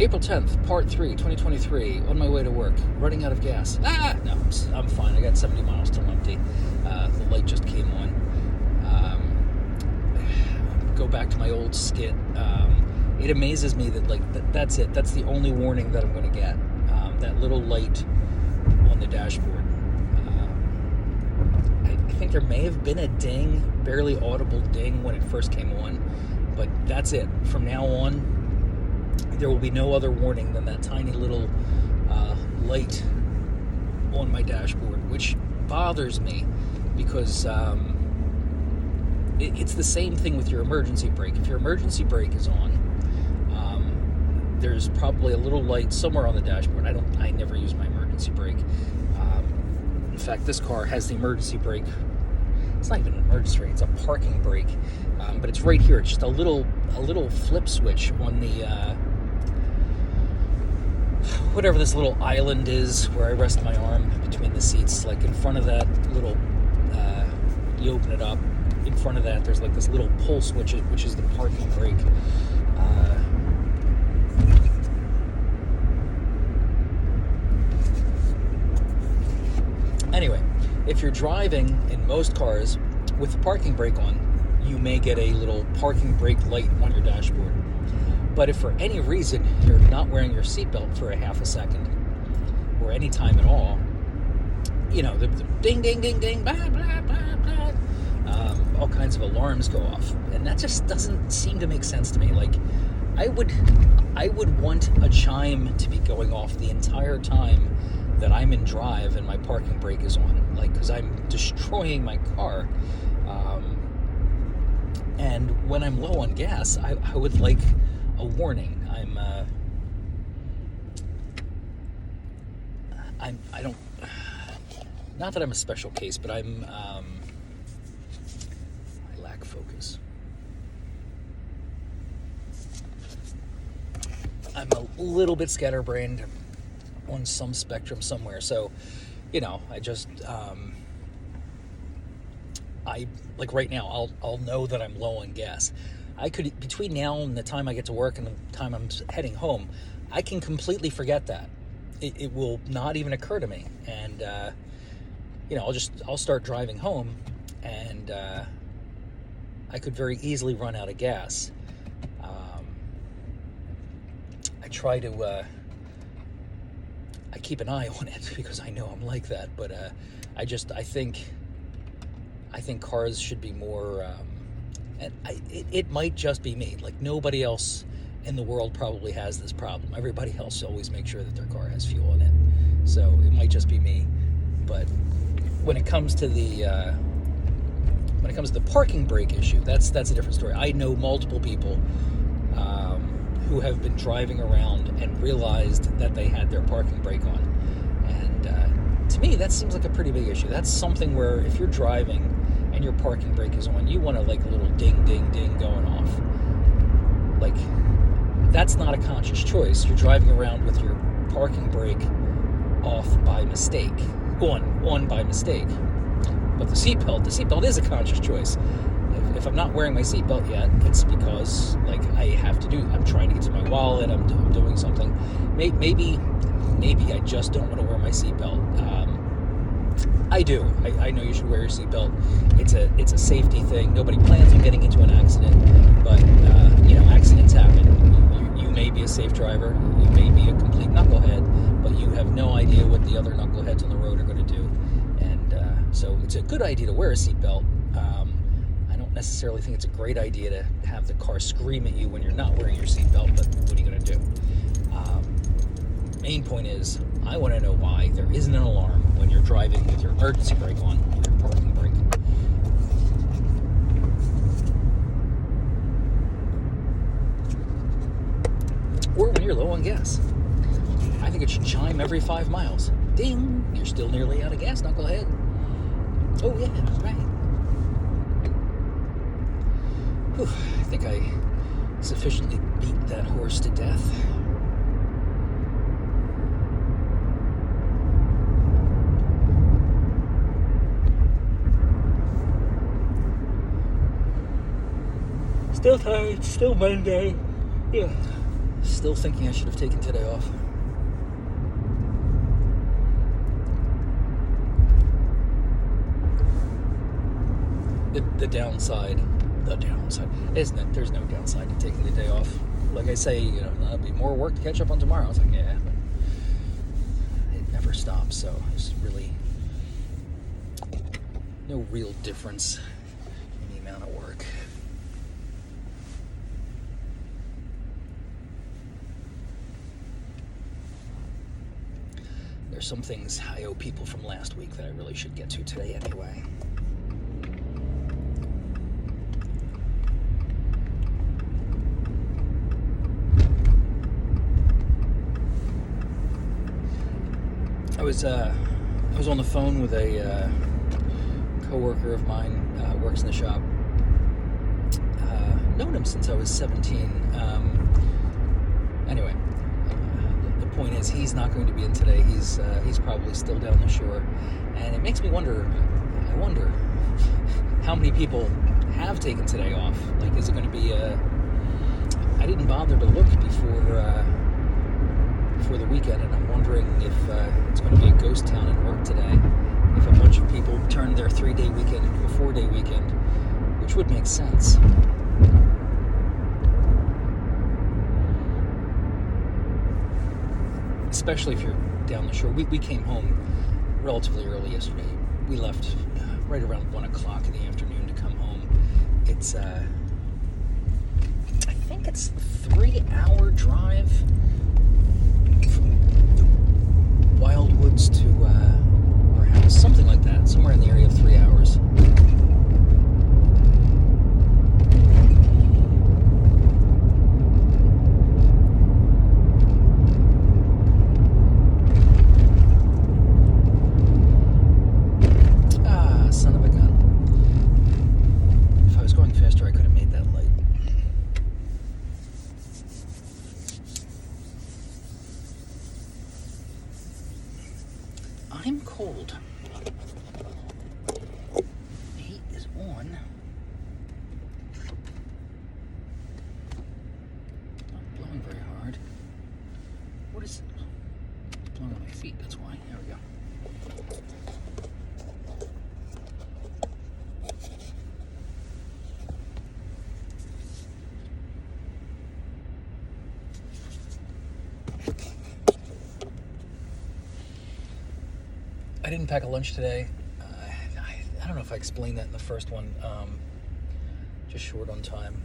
April 10th, part 3, 2023, on my way to work, running out of gas. No, I'm fine. I got 70 miles till empty. The light just came on. Go back to my old skit. It amazes me that, that's it. That's the only warning that I'm going to get. That little light on the dashboard. I think there may have been a ding, barely audible ding when it first came on, but that's it. From now on, there will be no other warning than that tiny little light on my dashboard, which bothers me because it's the same thing with your emergency brake. If your emergency brake is on, there's probably a little light somewhere on the dashboard. I never use my emergency brake. In fact, this car has the emergency brake. It's not even an emergency brake, it's a parking brake. But it's right here. It's just a little flip switch on the whatever this little island is where I rest my arm between the seats. Like in front of that little, you open it up. In front of that, there's like this little pull switch, which is the parking brake. Anyway, if you're driving in most cars with the parking brake on, you may get a little parking brake light on your dashboard. But if for any reason you're not wearing your seatbelt for a half a second, or any time at all, the ding, ding, ding, ding, blah, blah, blah, blah, all kinds of alarms go off. And that just doesn't seem to make sense to me. Like, I would want a chime to be going off the entire time that I'm in drive and my parking brake is on, because I'm destroying my car. And when I'm low on gas, I would like a warning. I don't, not that I'm a special case, but I lack focus. I'm a little bit scatterbrained on some spectrum somewhere. So, I just, like right now, I'll know that I'm low on gas. I could, between now and the time I get to work and the time I'm heading home, I can completely forget that. It will not even occur to me. And, I'll start driving home and, I could very easily run out of gas. I try to, I keep an eye on it because I know I'm like that, but I think cars should be more, and it might just be me. Like, nobody else in the world probably has this problem. Everybody else always makes sure that their car has fuel in it. So it might just be me. But when it comes to the parking brake issue, that's a different story. I know multiple people who have been driving around and realized that they had their parking brake on. And to me, that seems like a pretty big issue. That's something where if you're driving and your parking brake is on, you want a little ding, ding, ding going off. Like, that's not a conscious choice. You're driving around with your parking brake off by mistake, on by mistake. But the seatbelt is a conscious choice. If I'm not wearing my seatbelt yet, it's because I'm trying to get to my wallet, I'm doing something. Maybe I just don't want to wear my seatbelt. I do. I know you should wear your seatbelt. It's a safety thing. Nobody plans on getting into an accident, but accidents happen. You may be a safe driver. You may be a complete knucklehead, but you have no idea what the other knuckleheads on the road are going to do. And so it's a good idea to wear a seatbelt. I don't necessarily think it's a great idea to have the car scream at you when you're not wearing your seatbelt, but what are you going to do? Main point is, I want to know why there isn't an alarm when you're driving with your emergency brake on or your parking brake. Or when you're low on gas. I think it should chime every 5 miles. Ding! You're still nearly out of gas, knucklehead. Oh yeah, right. Whew, I think I sufficiently beat that horse to death. Still tired, still Monday. Yeah. Still thinking I should have taken today off. The downside isn't it? There's no downside to taking the day off. Like I say, there'll be more work to catch up on tomorrow. I was like, yeah, but it never stops. So there's really no real difference in the amount of work. There's some things I owe people from last week that I really should get to today anyway. I was on the phone with a coworker of mine, works in the shop. Known him since I was 17. Anyway, the point is he's not going to be in today. He's probably still down the shore, and it makes me wonder. I wonder how many people have taken today off. Like, is it going to be? I didn't bother to look before the weekend, and I'm wondering if it's going to be a ghost town in work today. If a bunch of people turn their 3-day weekend into a 4-day weekend, which would make sense. Especially if you're down the shore. We came home relatively early yesterday. We left right around 1 o'clock in the afternoon to come home. It's I think it's a 3-hour drive from the Wildwoods to our house, something like that, somewhere in the area of 3 hours. Son of a gun. If I was going faster, I could have made that light. I'm cold. The heat is on. Not blowing very hard. What is it? It's blowing on my feet, that's why. There we go. I didn't pack a lunch today. I don't know if I explained that in the first one. Just short on time.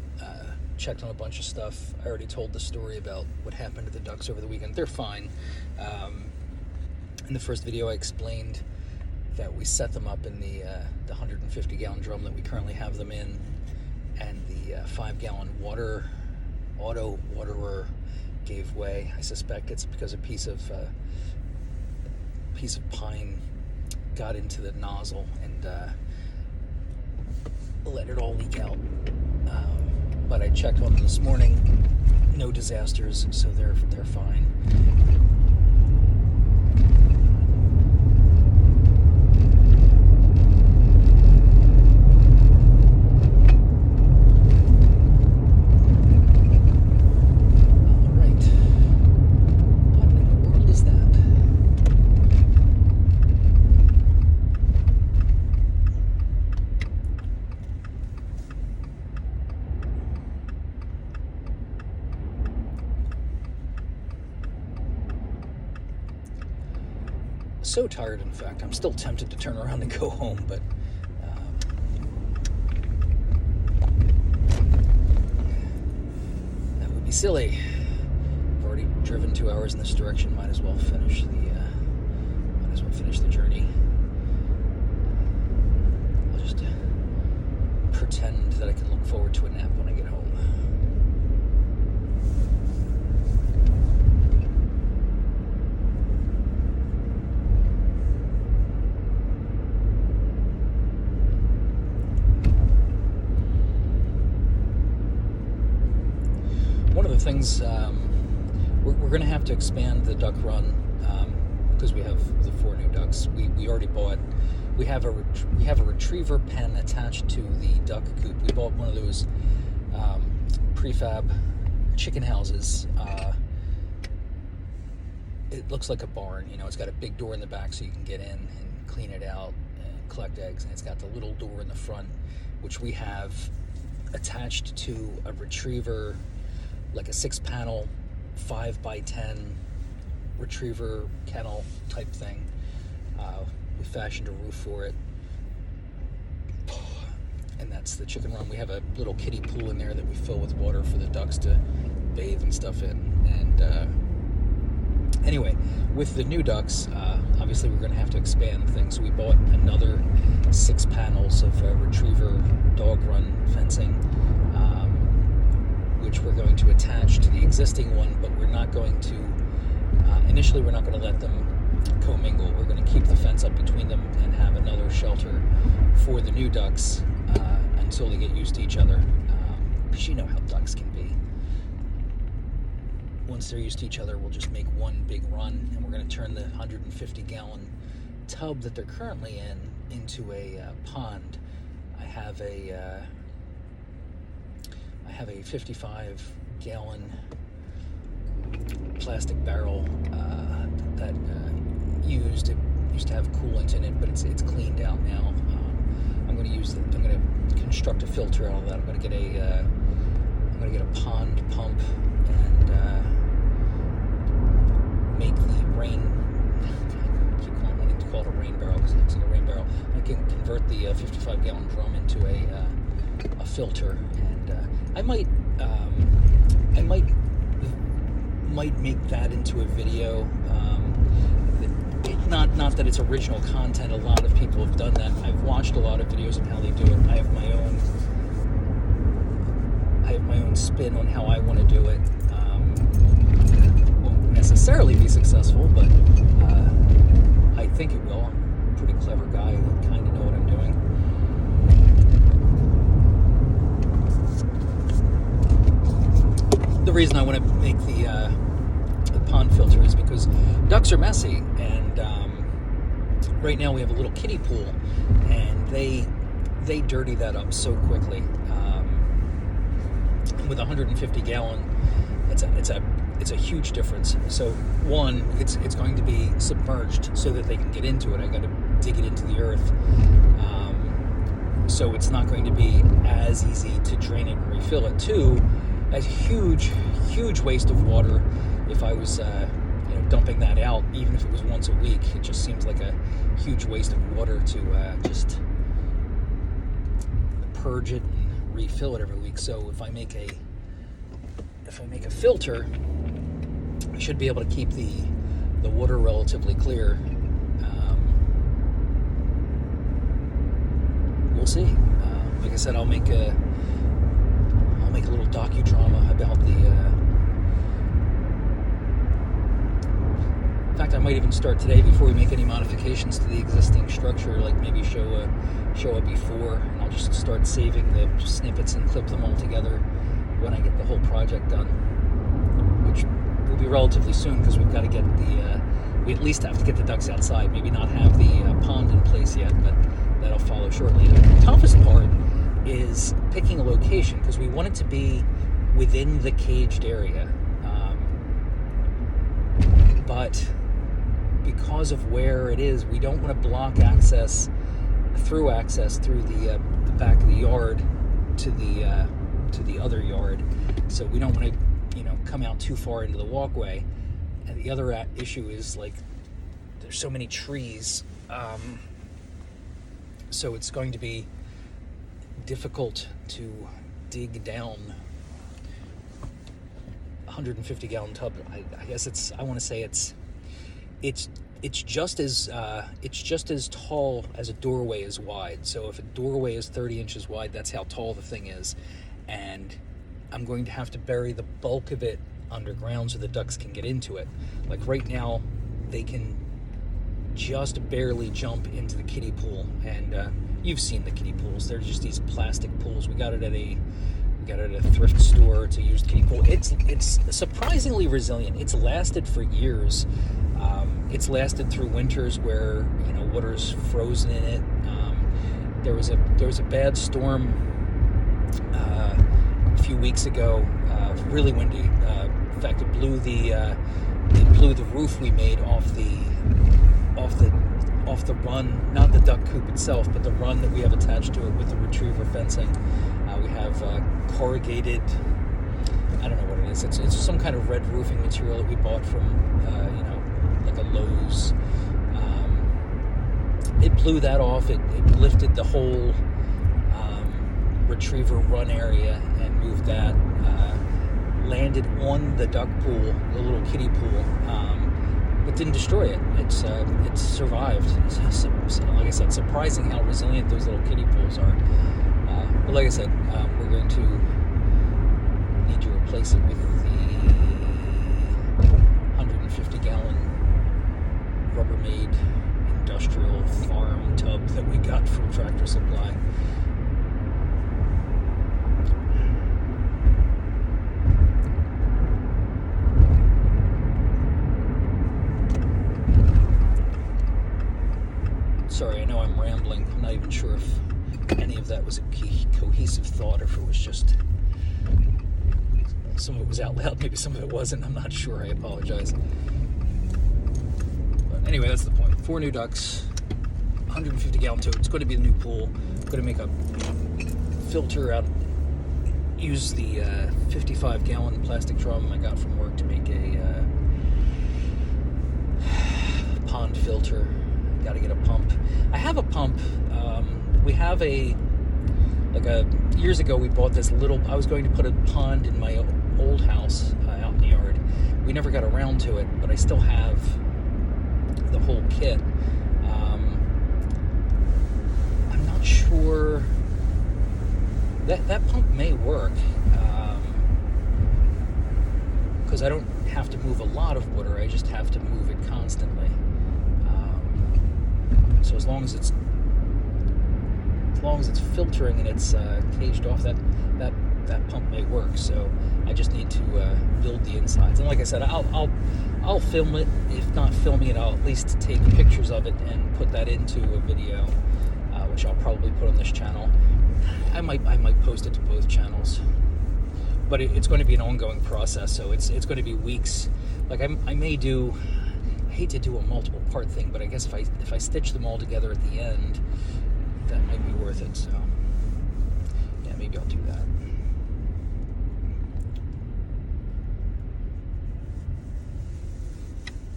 Checked on a bunch of stuff. I already told the story about what happened to the ducks over the weekend. They're fine. In the first video, I explained that we set them up in the 150-gallon drum that we currently have them in, and the 5-gallon auto waterer gave way. I suspect it's because a piece of pine got into the nozzle and let it all leak out. But I checked on them this morning, no disasters, so they're fine. So tired, in fact. I'm still tempted to turn around and go home, but that would be silly. I've already driven 2 hours in this direction. Might as well finish the journey. I'll just pretend that I can look forward to a nap when I get home. One of the things, we're going to have to expand the duck run because we have the 4 new ducks. We already bought. We have a retriever pen attached to the duck coop. We bought one of those prefab chicken houses. It looks like a barn. It's got a big door in the back so you can get in and clean it out and collect eggs, and it's got the little door in the front, which we have attached to a retriever, like a 6-panel 5x10 retriever kennel type thing. We fashioned a roof for it, and that's the chicken run. We have a little kiddie pool in there that we fill with water for the ducks to bathe and stuff in. And anyway, with the new ducks, obviously we're going to have to expand things. So we bought another 6 panels of retriever dog run fencing, which we're going to attach to the existing one, but we're not going to, initially we're not going to let them commingle. We're going to keep the fence up between them and have another shelter for the new ducks until they get used to each other, because you know how ducks can be. Once they're used to each other, we'll just make one big run, and we're going to turn the 150-gallon tub that they're currently in into a pond. I have a 55-gallon plastic barrel that used to have coolant in it, but it's cleaned out now. I'm going to construct a filter out of that. I'm going to get a pond pump and make the rain. I keep wanting to call it a rain barrel because it looks like a rain barrel. I can convert the 55-gallon drum into a filter, and I might make that into a video. Not that it's original content. A lot of people have done that. I've watched a lot of videos of how they do it. I have my own spin on how I want to do it. Won't necessarily be successful, but I think it will. I'm a pretty clever guy. I kind of know what I'm doing. The reason I want to make the pond filter is because ducks are messy, and right now we have a little kiddie pool, and they dirty that up so quickly. With 150 gallon, it's a huge difference. So one, it's going to be submerged so that they can get into it. I got to dig it into the earth, so it's not going to be as easy to drain it and refill it. Two, a huge waste of water. If I was dumping that out, even if it was once a week, it just seems like a huge waste of water to just purge it and refill it every week. So if I make a filter, I should be able to keep the water relatively clear. We'll see. Like I said, I'll make a little docudrama about the. In fact, I might even start today before we make any modifications to the existing structure. Like maybe show a before, and I'll just start saving the snippets and clip them all together when I get the whole project done, which will be relatively soon because we've got to get we at least have to get the ducks outside. Maybe not have the pond in place yet, but that'll follow shortly. The toughest part is picking a location because we want it to be within the caged area, but because of where it is, we don't want to block access through the back of the yard to the other yard. So we don't want to come out too far into the walkway. And the other issue is like there's so many trees, so it's going to be difficult to dig down 150-gallon tub. I guess I want to say it's just as tall as a doorway is wide. So if a doorway is 30 inches wide, that's how tall the thing is. And I'm going to have to bury the bulk of it underground so the ducks can get into it. Like right now, they can just barely jump into the kiddie pool. And you've seen the kiddie pools. They're just these plastic pools. We got it at a thrift store. It's a used kiddie pool. It's surprisingly resilient. It's lasted for years. It's lasted through winters where water's frozen in it. There was a bad storm a few weeks ago, really windy. In fact, it blew the roof we made off the run, not the duck coop itself, but the run that we have attached to it with the retriever fencing. We have corrugated, I don't know what it is. It's some kind of red roofing material that we bought from, like a Lowe's. It blew that off. It lifted the whole retriever run area and moved that. Landed on the duck pool, the little kiddie pool, but didn't destroy it. It's survived. So, like I said, surprising how resilient those little kiddie pools are. But like I said, we're going to need to replace it with the 150-gallon Rubbermaid industrial farm tub that we got from Tractor Supply. Sorry, I know I'm rambling. I'm not even sure if any of that was a cohesive thought or if it was just some of it was out loud, maybe some of it wasn't. I'm not sure. I apologize. But anyway, that's the point. 4 new ducks, 150-gallon tote. It's going to be the new pool. I'm going to make a filter out. Use the 55-gallon plastic drum I got from work to make a pond filter. Got to get a pump. I have a pump. We have years ago we bought this little, I was going to put a pond in my old house out in the yard. We never got around to it, but I still have the whole kit. I'm not sure, that pump may work, because I don't have to move a lot of water, I just have to move it constantly. So as long as it's filtering and it's caged off, that pump may work. So I just need to build the insides. And like I said, I'll film it. If not filming it, I'll at least take pictures of it and put that into a video, which I'll probably put on this channel. I might post it to both channels, but it's going to be an ongoing process. So it's going to be weeks. Like I may do. I hate to do a multiple part thing, but I guess if I stitch them all together at the end, that might be worth it. So yeah, maybe I'll do that.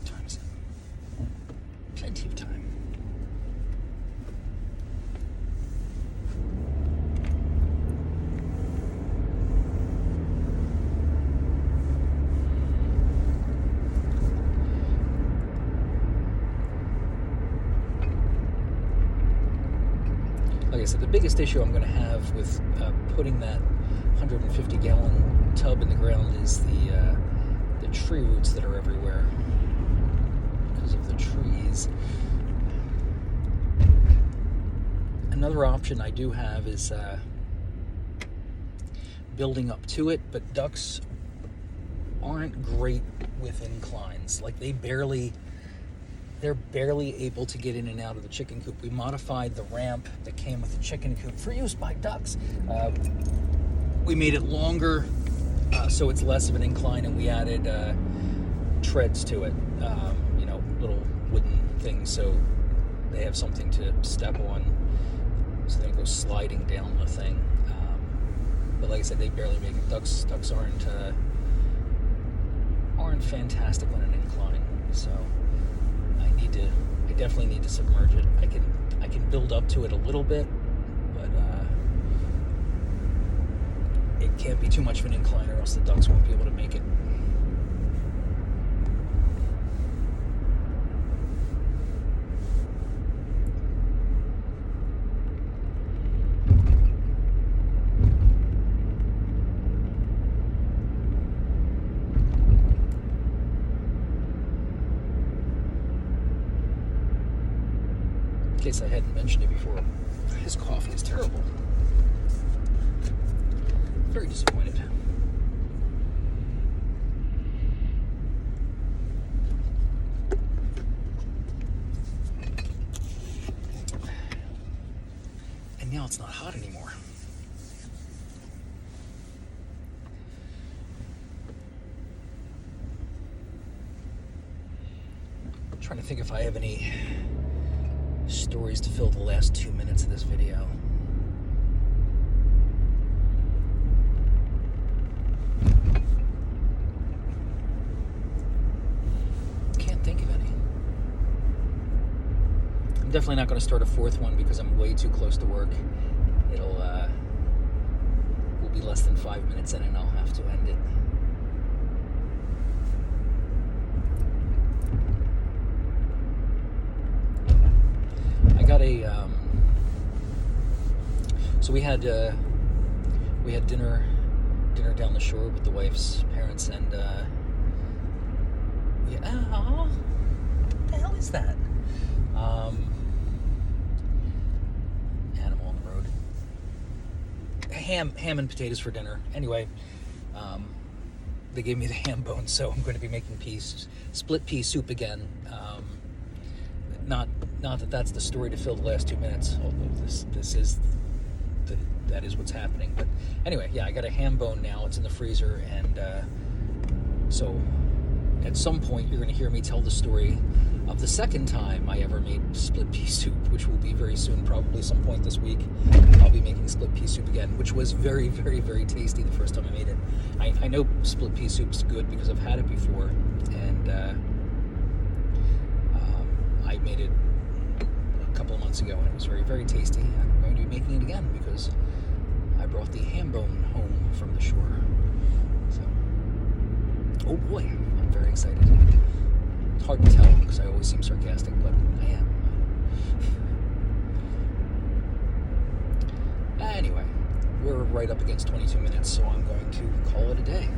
Time's plenty of time. Like I said, the biggest issue I'm going to have with putting that 150-gallon tub in the ground is the tree roots that are everywhere because of the trees. Another option I do have is building up to it, but ducks aren't great with inclines. Like they're barely able to get in and out of the chicken coop. We modified the ramp that came with the chicken coop for use by ducks. We made it longer, so it's less of an incline, and we added treads to it, little wooden things, so they have something to step on, so they go sliding down the thing. But like I said, they barely make it. Ducks aren't fantastic on an incline, so I definitely need to submerge it. I can build up to it a little bit, but it can't be too much of an incline or else the ducks won't be able to make it. In case I hadn't mentioned it before, his coffee is terrible. Very disappointed. And now it's not hot anymore. trying to think if I have any stories to fill the last 2 minutes of this video. Can't think of any. I'm definitely not going to start a fourth one because I'm way too close to work. We'll be less than 5 minutes in and I'll have to end it. I got a so we had dinner down the shore with the wife's parents, and what the hell is that? Animal on the road. Ham and potatoes for dinner. Anyway, they gave me the ham bone, so I'm going to be making split pea soup again. Not that that's the story to fill the last 2 minutes, although that is what's happening. But anyway, yeah, I got a ham bone now. It's in the freezer, and so at some point you're going to hear me tell the story of the second time I ever made split pea soup, which will be very soon, probably some point this week. I'll be making split pea soup again, which was very, very, very tasty the first time I made it. I know split pea soup's good because I've had it before, and I made it a couple of months ago, and it was very, very tasty. I'm going to be making it again because I brought the ham bone home from the shore. So, oh boy, I'm very excited. It's hard to tell because I always seem sarcastic, but I am. Anyway, we're right up against 22 minutes, so I'm going to call it a day.